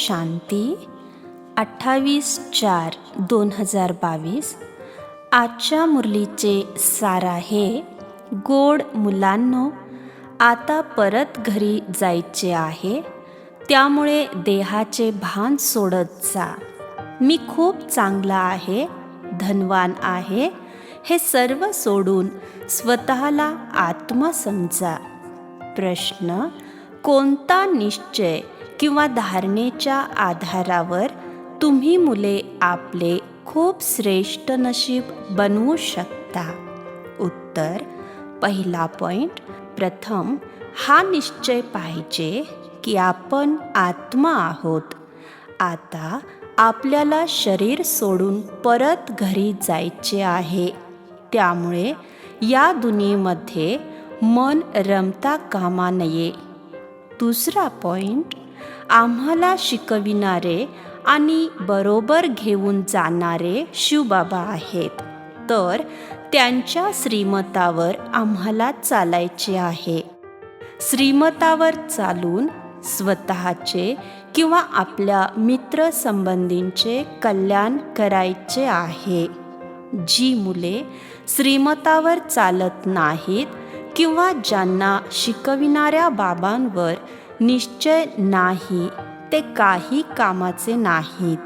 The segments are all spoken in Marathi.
शांती 28/4/2022. आजच्या मुरलीचे सार आहे, गोड मुलांनो, आता परत घरी जायचे आहे, त्यामुळे देहाचे भान सोडत जा. मी खूप चांगला आहे, धनवान आहे, हे सर्व सोडून स्वतःला आत्मा समजा. प्रश्न: कोणता निश्चय किंवा धारणेच्या आधारावर तुम्ही मुले आपले खूप श्रेष्ठ नशीब बनवू शकता? उत्तर: पहिला पॉइंट. प्रथम हा निश्चय पाहिजे की आपण आत्मा आहोत. आता आपल्याला शरीर सोडून परत घरी जायचे आहे, त्यामुळे या दुनियेमध्ये मन रमता कामा नये. दुसरा पॉइंट: आम्हाला शिकविणारे आणि बरोबर घेऊन जाणारे शिवबाबा आहेत, तर त्यांच्या श्रीमतावर आम्हाला चालायचे आहे. श्रीमतावर चालून स्वतःचे किंवा आपल्या मित्रसंबंधींचे कल्याण करायचे आहे. जी मुले श्रीमतावर चालत नाहीत किंवा ज्यांना शिकविणाऱ्या बाबांवर निश्चय नाही, ते काही कामाचे नाहीत.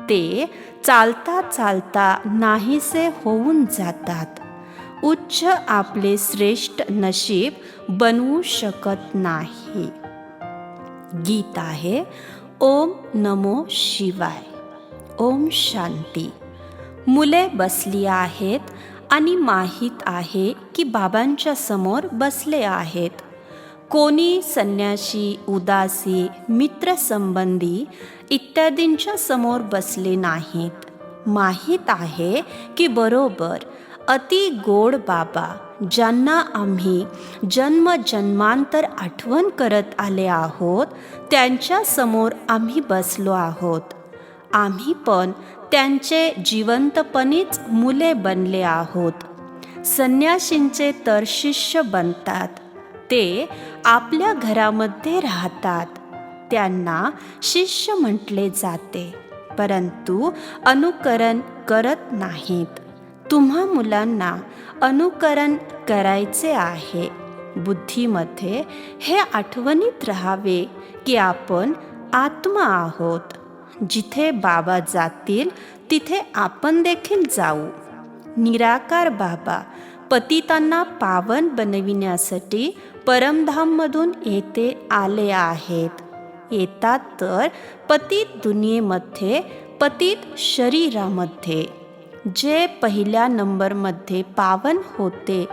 ते चालता चालता नाहीसे होऊन जातात. उच्च आपले श्रेष्ठ नशीब बनवू शकत नाही. गीत आहे, ओम नमो शिवाय. ओम शांती. मुले बसली आहेत आणि माहीत आहे की बाबांच्या समोर बसले आहेत. कोणी संन्यासी, उदासी, मित्रसंबंधी इत्यादींच्या समोर बसले नाहीत. माहीत आहे की बरोबर अति गोड बाबा, ज्यांना आम्ही जन्मजन्मांतर आठवण करत आले आहोत, त्यांच्या समोर आम्ही बसलो आहोत. आम्ही पण त्यांचे जिवंतपणीच मुले बनले आहोत. संन्यासींचे तर शिष्य बनतात, ते आपल्या घरामध्ये राहतात, त्यांना शिष्य म्हटले जाते, परंतु अनुकरण करत नाहीत. तुम्हा मुलांना अनुकरण करायचे आहे. बुद्धीमध्ये हे आठवणीत राहावे की आपण आत्मा आहोत. जिथे बाबा जातील तिथे आपण देखील जाऊ. निराकार बाबा पतितांना पावन बनविण्यासाठी परमधाममधून येथे आले आहेत. येतात तर पतित दुनियेमध्ये, पतित शरीरामध्ये. जे पहिल्या नंबरमध्ये पावन होते,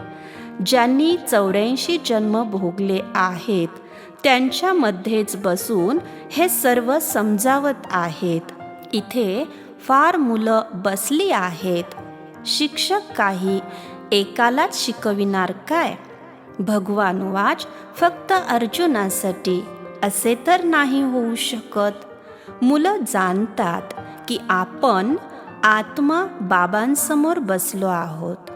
ज्यांनी 84 जन्म भोगले आहेत, त्यांच्यामध्येच बसून हे सर्व समजावत आहेत. इथे फार मुलं बसली आहेत. शिक्षक काही एकालाच शिकविणार काय? भगवानवाच फक्त अर्जुनासाठी, असे तर नाही होऊ शकत. मुलं जाणतात की आपण आत्मा बाबांसमोर बसलो आहोत.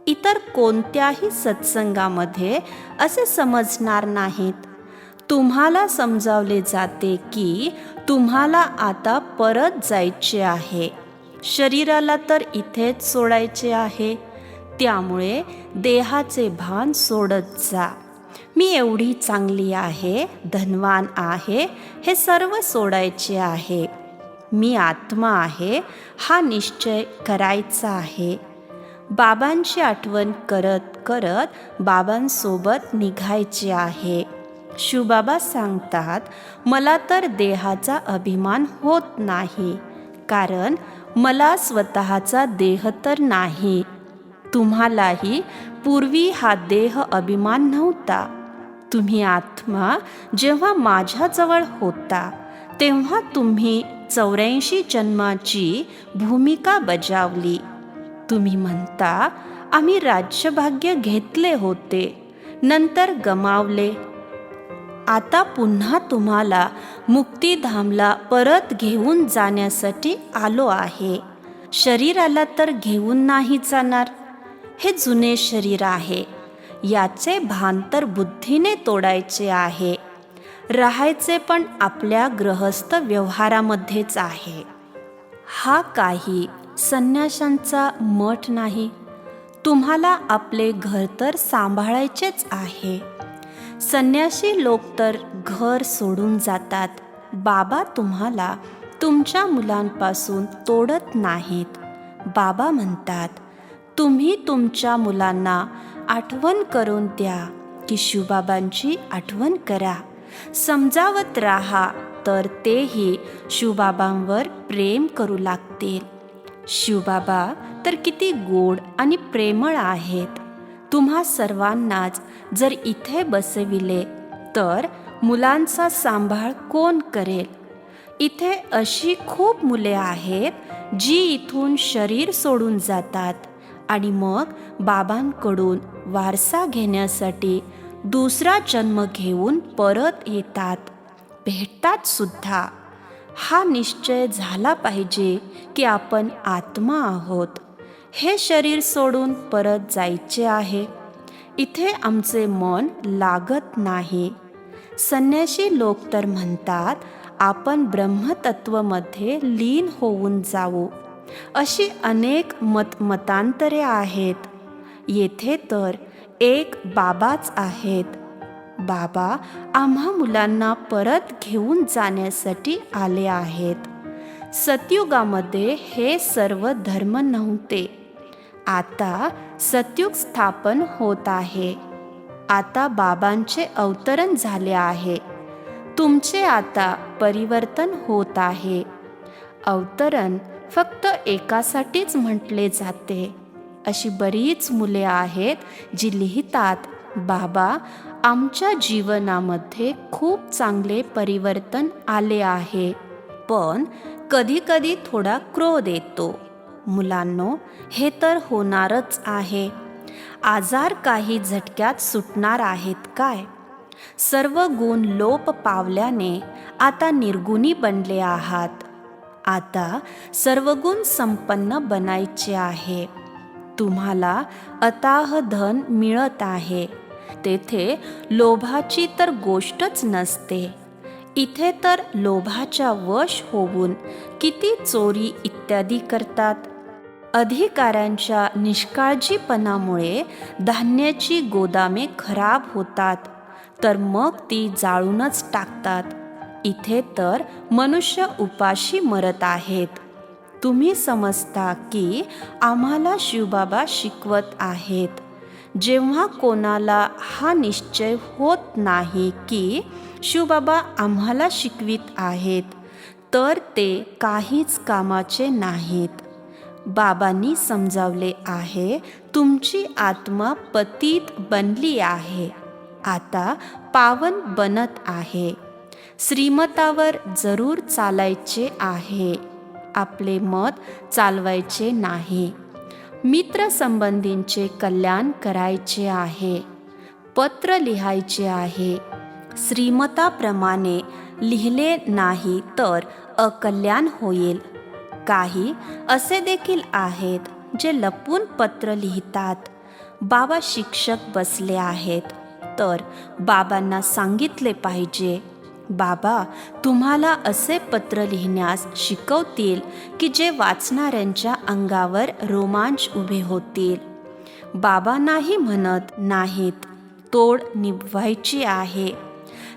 इतर कोणत्याही सत्संगामध्ये असे समजणार नाहीत. तुम्हाला समजावले जाते की तुम्हाला आता परत जायचे आहे. शरीराला तर इथेच सोडायचे आहे, त्यामुळे देहाचे भान सोडत जा. मी एवढी चांगली आहे, धनवान आहे, हे सर्व सोडायचे आहे. मी आत्मा आहे, हा निश्चय करायचा आहे. बाबांची आठवण करत करत बाबांसोबत निघायचे आहे. शिवबाबा सांगतात, मला तर देहाचा अभिमान होत नाही, कारण मला स्वतःचा देह तर नाही. तुम्हालाही पूर्वी हा देह अभिमान नव्हता. तुम्ही आत्मा जेव्हा माझ्याजवळ होता, तेव्हा तुम्ही 84 जन्माची भूमिका बजावली. तुम्ही म्हणता, आम्ही राज्यभाग्य घेतले होते, नंतर गमावले. आता पुन्हा तुम्हाला मुक्तिधामला परत घेऊन जाण्यासाठी आलो आहे. शरीराला तर घेऊन नाही जाणार. हे जुने शरीर आहे, याचे भान तर बुद्धीने तोडायचे आहे. राहायचे पण आपल्या गृहस्थ व्यवहारामध्येच आहे. हा काही संन्याशांचा मठ नाही. तुम्हाला आपले घर तर सांभाळायचेच आहे. संन्यासी लोक तर घर सोडून जातात. बाबा तुम्हाला तुमच्या मुलांपासून तोडत नाहीत. बाबा म्हणतात, तुम्ही तुमच्या मुलांना आठवण करून द्या की शिवबाबांची आठवण करा. समजावत राहा तर तेही शिवबाबांवर प्रेम करू लागतील. शिवबाबा तर किती गोड आणि प्रेमळ आहेत. तुम्हा सर्वांनाच जर इथे बसविले तर मुलांचा सांभाळ कोण करेल? इथे अशी खूप मुले आहेत जी इथून शरीर सोडून जातात आणि मग बाबांकडून वारसा घेण्यासाठी दुसरा जन्म घेऊन परत येतात, भेटतात सुद्धा. हा निश्चय झाला पाहिजे की आपण आत्मा आहोत. हे शरीर सोडून परत जायचे आहे. इथे आमचे मन लागत नाही. संन्याशी लोक तर म्हणतात आपण ब्रह्मतत्वमध्ये लीन होऊन जाऊ. अशी अनेक मतांतरे आहेत. येथे तर एक बाबाच आहेत. बाबा आम्हा मुलांना परत घेऊन जाण्यासाठी आले आहेत. सतयुगामध्ये हे सर्व धर्म नव्हते. आता सतयुग स्थापन होत आहे. आता बाबांचे अवतरण झाले आहे. तुमचे आता परिवर्तन होत आहे. अवतरण फक्त एकासाठीच म्हटले जाते. अशी बरीच मुले आहेत जी लिहितात, बाबा आमच्या जीवनामध्ये खूप चांगले परिवर्तन आले आहे, पण कधीकधी थोडा क्रोध येतो. मुलांनो, हे तर होणारच आहे. आजार काही झटक्यात सुटणार आहेत काय? सर्व गुण लोप पावल्याने आता निर्गुणी बनले आहात. आता सर्व गुण संपन्न बनायचे आहे. तुम्हाला अथाह धन मिळत आहे. तेथे लोभाची तर गोष्टच नसते. इथे तर लोभाच्या वश होऊन किती चोरी इत्यादी करतात. अधिकाऱ्यांच्या निष्काळजीपणामुळे धान्याची गोदामे खराब होतात, तर मग ती जाळूनच टाकतात. इथे तर मनुष्य उपाशी मरत आहेत. तुम्ही समजता की आम्हाला शिवबाबा शिकवत आहेत. जेव्हा कोणाला हा निश्चय होत नाही की शिवबाबा आम्हाला शिकवित आहेत, तर ते काहीच कामाचे नाहीत. बाबांनी समजावले आहे, तुमची आत्मा पतित बनली आहे, आता पावन बनत आहे. श्रीमतावर जरूर चालायचे आहे. आपले मत चालवायचे नाही. मित्रसंबंधींचे कल्याण करायचे आहे. पत्र लिहायचे आहे. श्रीमताप्रमाणे लिहिले नाही तर अकल्याण होईल. काही असे देखील आहेत जे लपून पत्र लिहितात. बाबा शिक्षक बसले आहेत, तर बाबांना सांगितले पाहिजे, बाबा तुम्हाला असे पत्र लिहिण्यास शिकवतील की जे वाचणाऱ्यांच्या अंगावर रोमांच उभे होतील. बाबा नाही म्हणत नाहीत, तोड निभवायची आहे.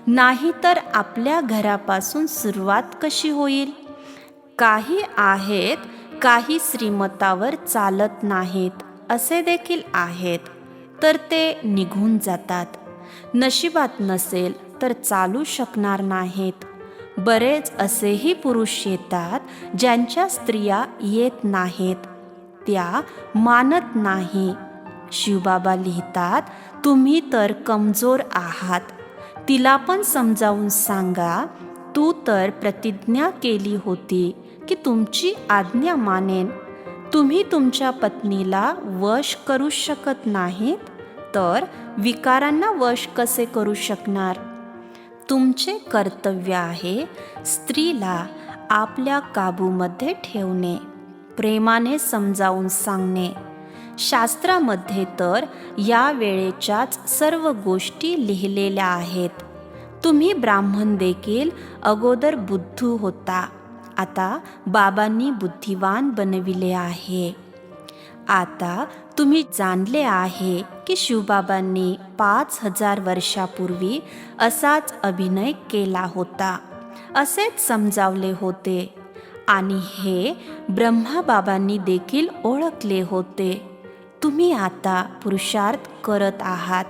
नाही तर आपल्या घरापासून सुरुवात कशी होईल? काही आहेत, काही श्रीमतावर चालत नाहीत असे देखील आहेत, तर ते निघून जातात. नशिबात नसेल तर चालू शकणार नाहीत. बरेच असेही पुरुष येतात ज्यांच्या स्त्रिया येत नाहीत, त्या मानत नाही. शिवबाबा लिहितात, तुम्ही तर कमजोर आहात. तिला पण समजावून सांगा. तू तर प्रतिज्ञा केली होती की तुमची आज्ञा मानेन. तुम्ही तुमच्या पत्नीला वश करू शकत नाहीत, तर विकारांना वश कसे करू शकणार? तुमचे कर्तव्य आहे स्त्रीला आपल्या काबूमध्ये ठेवणे, प्रेमाने समजावून सांगणे. शास्त्रामध्ये तर या वेळेच्याच सर्व गोष्टी लिहिलेल्या आहेत. तुम्ही ब्राह्मण देखील अगोदर बुद्धू होता, आता बाबांनी बुद्धिवान बनविले आहे. आता तुम्ही जाणले आहे की शिवबाबांनी 5000 वर्षापूर्वी असाच अभिनय केला होता, असेच समजावले होते आणि हे ब्रह्माबाबांनी देखील ओळखले होते. तुम्ही आता पुरुषार्थ करत आहात.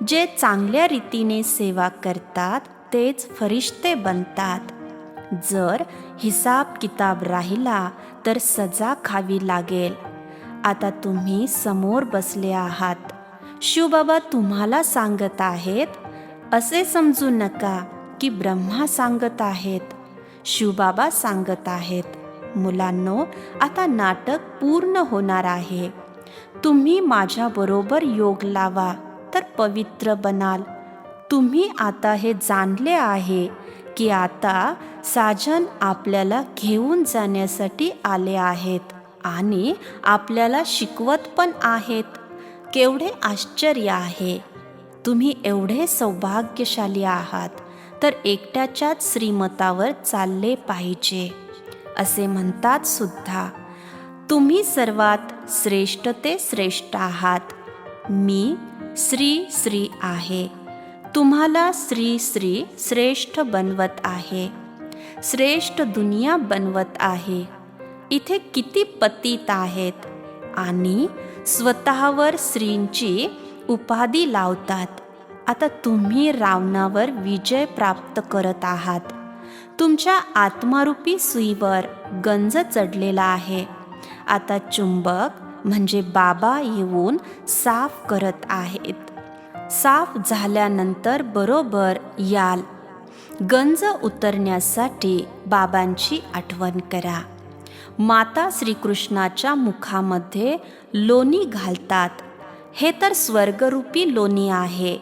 जे चांगल्या रीतीने सेवा करतात तेच फरिश्ते बनतात. जर हिसाब किताब राहिला तर सजा खावी लागेल. आता तुम्ही समोर बसले आहात. शिवबाबा तुम्हाला सांगत आहेत, असे समजू नका की ब्रह्मा सांगत आहेत. शिवबाबा सांगत आहेत, मुलांनो, आता नाटक पूर्ण होणार आहे. तुम्ही माझ्याबरोबर योग लावा तर पवित्र बनाल. तुम्ही आता हे जाणले आहे की आता साजन आपल्याला घेऊन जाण्यासाठी आले आहेत आणि आपल्याला शिकवत पण आहेत. केवढे आश्चर्य आहे. तुम्ही एवढे सौभाग्यशाली आहात तर एकट्याच्याच श्रीमतावर चालले पाहिजे. असे म्हणतात सुद्धा, तुम्ही सर्वात श्रेष्ठ ते श्रेष्ठ आहात. मी श्री श्री आहे. तुम्हाला श्री श्री श्रेष्ठ बनवत आहे, श्रेष्ठ दुनिया बनवत आहे. इथे किती पतित आहेत आणि स्वतःवर श्रींची उपाधी लावतात. आता तुम्ही रावणावर विजय प्राप्त करत आहात. तुमच्या आत्मारूपी सुईवर गंज चढलेला आहे. आता चुंबक म्हणजे बाबा येऊन साफ करत आहेत. साफ झाल्यानंतर बरोबर याल. गंज उतरण्यासाठी बाबांची आठवण करा. माता श्रीकृष्णाच्या मुखामध्ये लोणी घालतात. हे तर स्वर्गरूपी लोणी आहे.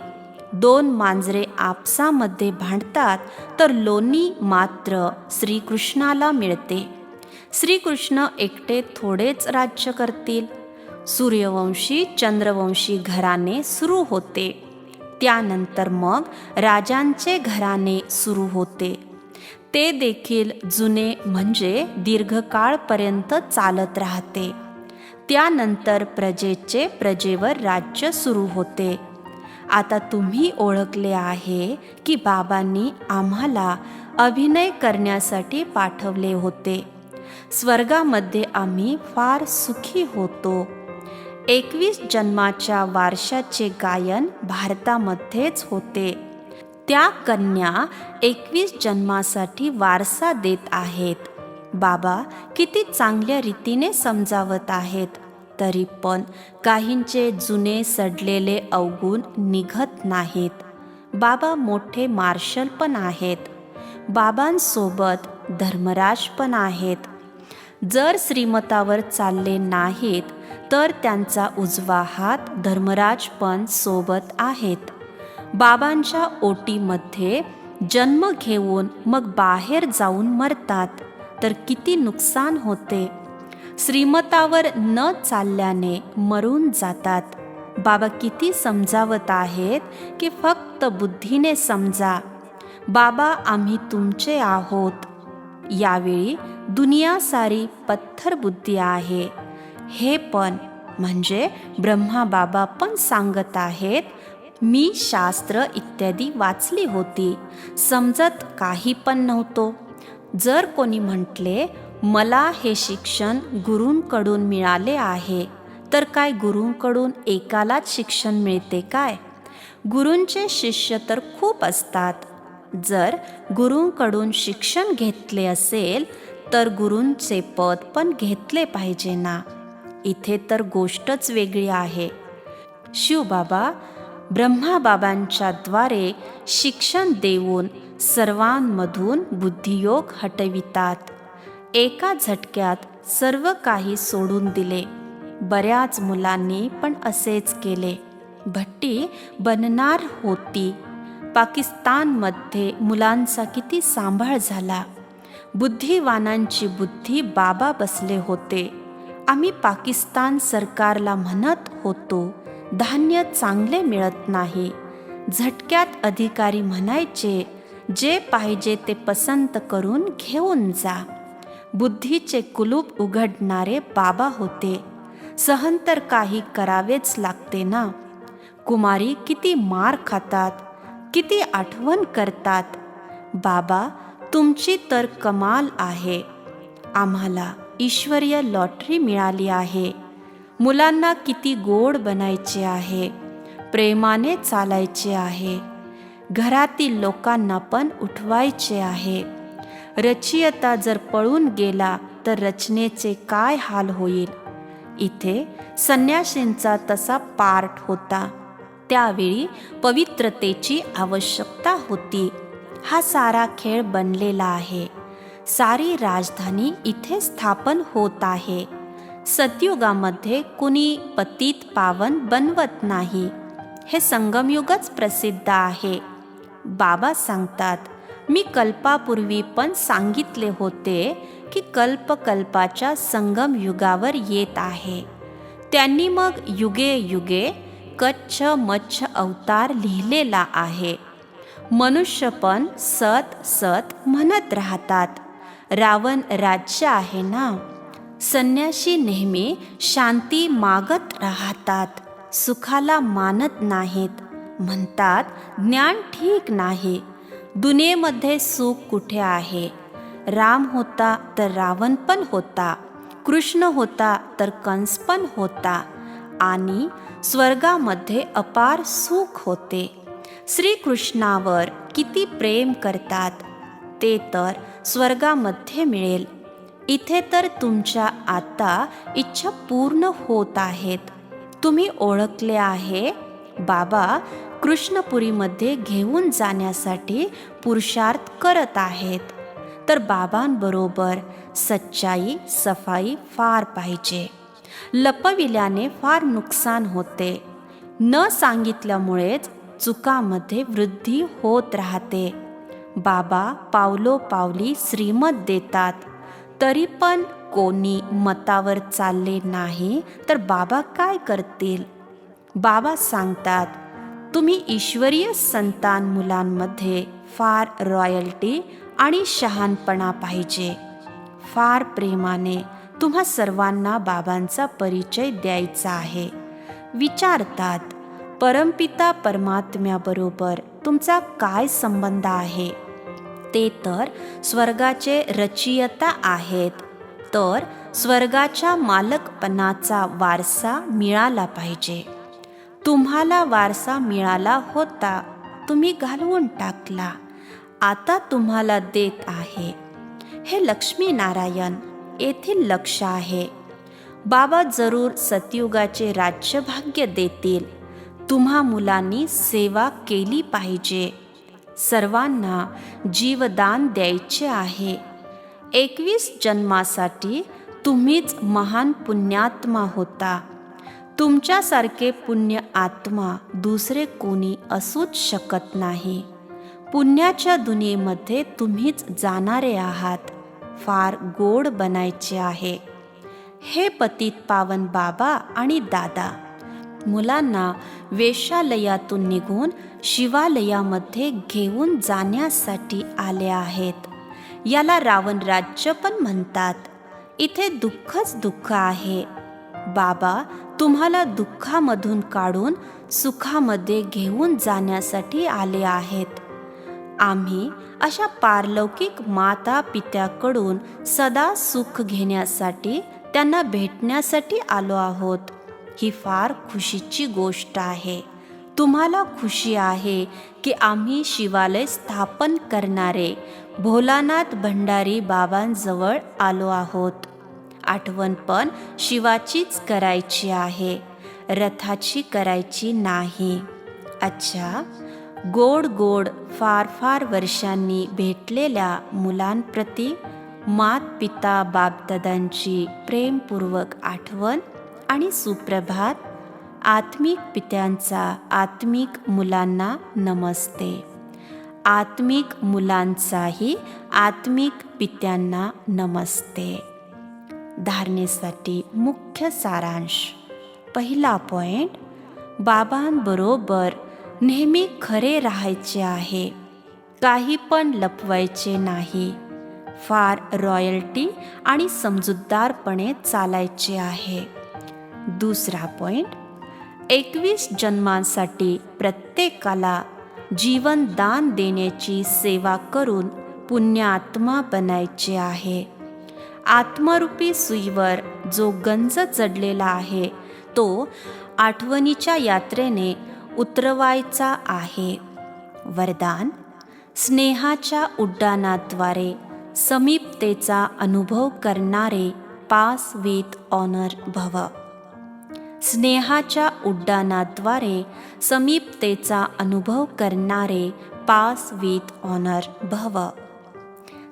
2 मांजरे आपसामध्ये भांडतात तर लोणी मात्र श्रीकृष्णाला मिळते. श्रीकृष्ण एकटे थोडेच राज्य करतील. सूर्यवंशी चंद्रवंशी घराणे सुरू होते. त्यानंतर मग राजांचे घराणे सुरू होते. ते देखील जुने म्हणजे दीर्घकाळपर्यंत चालत राहते. त्यानंतर प्रजेचे प्रजेवर राज्य सुरू होते. आता तुम्ही ओळखले आहे की बाबांनी आम्हाला अभिनय करण्यासाठी पाठवले होते. स्वर्गामध्ये आम्ही फार सुखी होतो. 21 जन्माच्या वारशाचे गायन भारतामध्येच होते. त्या कन्या 21 जन्मासाठी वारसा देत आहेत. बाबा किती चांगल्या रीतीने समजावत आहेत. तरी पण काहींचे जुने सडलेले अवगुण निघत नाहीत. बाबा मोठे मार्शल पण आहेत. बाबांसोबत धर्मराज पण आहेत. जर श्रीमतावर चालले नाहीत तर त्यांचा उजवा हात धर्मराज पण सोबत आहेत. बाबांच्या ओटीमध्ये जन्म घेऊन मग बाहेर जाऊन मरतात तर किती नुकसान होते. श्रीमतावर न चालल्याने मरून जातात. बाबा किती समजावत आहेत की फक्त बुद्धीने समजा. बाबा आम्ही तुमचे आहोत. यावेळी दुनिया सारी पत्थर बुद्धी आहे. हे पण म्हणजे ब्रह्मा बाबा पण सांगत आहेत, मी शास्त्र इत्यादी वाचली होती, समजत काही पण नव्हतो. जर कोणी म्हटले मला हे शिक्षण गुरूंकडून मिळाले आहे, तर काय गुरूंकडून एकालाच शिक्षण मिळते काय? गुरूंचे शिष्य तर खूप असतात. जर गुरूंकडून शिक्षण घेतले असेल तर गुरूंचे पद पण घेतले पाहिजे ना. इथे तर गोष्टच वेगळी आहे. शिवबाबा ब्रह्माबाबांच्या द्वारे शिक्षण देऊन सर्वांमधून बुद्धियोग हटवितात. एका झटक्यात सर्व काही सोडून दिले. बऱ्याच मुलांनी पण असेच केले. भट्टी बनणार होती. पाकिस्तानमध्ये मुलांचा किती सांभाळ झाला. बुद्धिवानांची बुद्धी बाबा बसले होते. आम्ही पाकिस्तान सरकारला म्हणत होतो, धान्य चांगले मिळत नाही. झटक्यात अधिकारी म्हणायचे, जे पाहिजे ते पसंत करून घेऊन जा. बुद्धीचे कुलूप उघडणारे बाबा होते. सहन तर काही करावेच लागते ना. कुमारी किती मार खातात, किती आठवण करतात. बाबा, तुमची तर कमाल आहे. आम्हाला ईश्वरीय लॉटरी मिळाली आहे. मुलांना किती गोड बनायचे आहे, प्रेमाने चालायचे आहे. घरातील लोकांना पण उठवायचे आहे. रचयिता जर पळून गेला तर रचनेचे काय हाल होईल. इथे संन्यासींचा तसा पार्ट होता. त्यावेळी पवित्रतेची आवश्यकता होती. हा सारा खेळ बनलेला आहे. सारी राजधानी इथे स्थापन होत आहे. सतयुगामध्ये कुणी पतित पावन बनवत नाही. हे संगमयुगच प्रसिद्ध आहे. बाबा सांगतात, मी कल्पापूर्वी पण सांगितले होते की कल्पकल्पाच्या संगम युगावर येत आहे. त्यांनी मग युगे युगे कच्छ मच्छ अवतार लिहिलेला आहे. मनुष्य पण सत सत म्हणत राहतात. रावण राज्य आहे ना. संन्यासी नेहमी शांती मागत राहतात, सुखाला मानत नाहीत. म्हणतात ज्ञान ठीक नाही. दुनियेमध्ये सुख कुठे आहे. राम होता तर रावण पण होता, कृष्ण होता तर कंस पण होता, आणि स्वर्गामध्ये अपार सुख होते. श्रीकृष्णावर किती प्रेम करतात, ते तर स्वर्गामध्ये मिळेल. इथे तर तुमच्या आता इच्छा पूर्ण होत आहेत. तुम्ही ओळखले आहे, बाबा कृष्णपुरीमध्ये घेऊन जाण्यासाठी पुरुषार्थ करत आहेत. तर बाबांबरोबर सच्चाई सफाई फार पाहिजे. लपविल्याने फार नुकसान होते. न सांगितल्यामुळेच चुकामध्ये वृद्धी होत राहते. बाबा पावलोपावली श्रीमत देतात, तरी पण कोणी मतावर चालले नाही तर बाबा काय करतील. बाबा सांगतात, तुम्ही ईश्वरीय संतान मुलांमध्ये फार रॉयल्टी आणि शहाणपणा पाहिजे. फार प्रेमाने तुम्हा सर्वांना बाबांचा परिचय द्यायचा आहे. विचारतात, परमपिता परमात्म्याबरोबर तुमचा काय संबंध आहे. ते तर स्वर्गाचे रचयिता आहेत. तर स्वर्गाच्या मालकपणाचा वारसा मिळाला पाहिजे. तुम्हाला वारसा मिळाला होता, तुम्ही घालवून टाकला. आता तुम्हाला देत आहे. हे लक्ष्मीनारायण येथील लक्ष आहे. बाबा जरूर सतयुगाचे राज्यभाग्य देतील. तुम्हा मुलांनी सेवा केली पाहिजे. सर्वांना जीवदान द्यायचे आहे. 21 जन्मासाठी तुम्हीच महान पुण्यात्मा होता. तुमच्यासारखे पुण्य आत्मा दुसरे कोणी असूच शकत नाही. पुण्याच्या दुनियेमध्ये तुम्हीच जाणारे आहात. फार गोड बनायचे आहे. हे पतित पावन बाबा आणि दादा, मुलांना वेश्यालयातून निघून शिवालयामध्ये घेऊन जाण्यासाठी आले आहेत. याला रावण राज्य पण म्हणतात. इथे दुःखच दुःख आहे. बाबा तुम्हाला दुःखामधून काढून सुखामध्ये घेऊन जाण्यासाठी आले आहेत. आम्ही अशा पारलौकिक माता पित्याकडून सदा सुख घेण्यासाठी, त्यांना भेटण्यासाठी आलो आहोत. ही फार खुशीची गोष्ट आहे. तुम्हाला खुशी आहे की आम्ही शिवालय स्थापन करणारे भोलानाथ भंडारी बाबांजवळ आलो आहोत. आठवण पण शिवाचीच करायची आहे, रथाची करायची नाही. अच्छा, गोड गोड फार फार वर्षांनी भेटलेल्या मुलांप्रती मात पिता बापदादांची प्रेमपूर्वक आठवण आणि सुप्रभात. आत्मिक पित्यांचा आत्मिक मुलांना नमस्ते. आत्मिक मुलांचाही आत्मिक पित्यांना नमस्ते. धारणेसाठी मुख्य सारांश. पहिला पॉइंट, बाबांबरोबर नेहमी खरे राहायचे आहे, काही पण लपवायचे नाही. फार रॉयल्टी आणि समजूतदारपणे चालायचे आहे. दुसरा पॉइंट, 21 जन्मांसाठी प्रत्येकाला जीवन दान देण्याची सेवा करून पुण्यात्मा बनायचे आहे. आत्मरूपी सुईवर जो गंज चढलेला आहे तो आठवणीच्या यात्रेने उतरवायचा आहे. वरदान, स्नेहाच्या उड्डाणाद्वारे समीपतेचा अनुभव करणारे पास विथ ऑनर भव. स्नेहाच्या उड्डाणाद्वारे समीपतेचा अनुभव करणारे पास विथ ऑनर भव.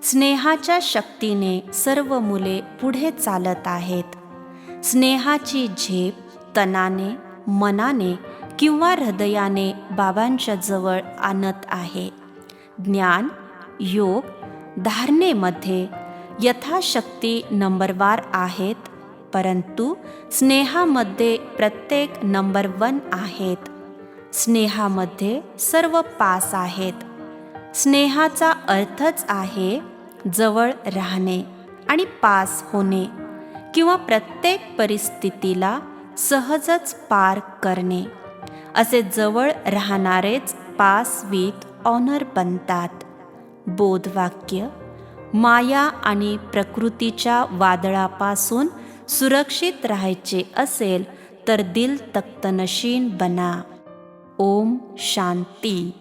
स्नेहाच्या शक्तीने सर्व मुले पुढे चालत आहेत. स्नेहाची झेप तनाने, मनाने किंवा हृदयाने बाबांच्या जवळ आणत आहे. ज्ञान, योग, धारणेमध्ये यथाशक्ती नंबरवार आहेत, परंतु स्नेहामध्ये प्रत्येक नंबर 1 आहेत. स्नेहामध्ये सर्व पास आहेत. स्नेहाचा अर्थच आहे जवळ राहणे आणि पास होणे किंवा प्रत्येक परिस्थितीला सहजच पार करणे. असे जवळ राहणारेच पास विथ ऑनर बनतात. बोधवाक्य, माया आणि प्रकृतीच्या वादळापासून सुरक्षित राहायचे असेल तर दिल तख्तनशीन बना. ओम शांती.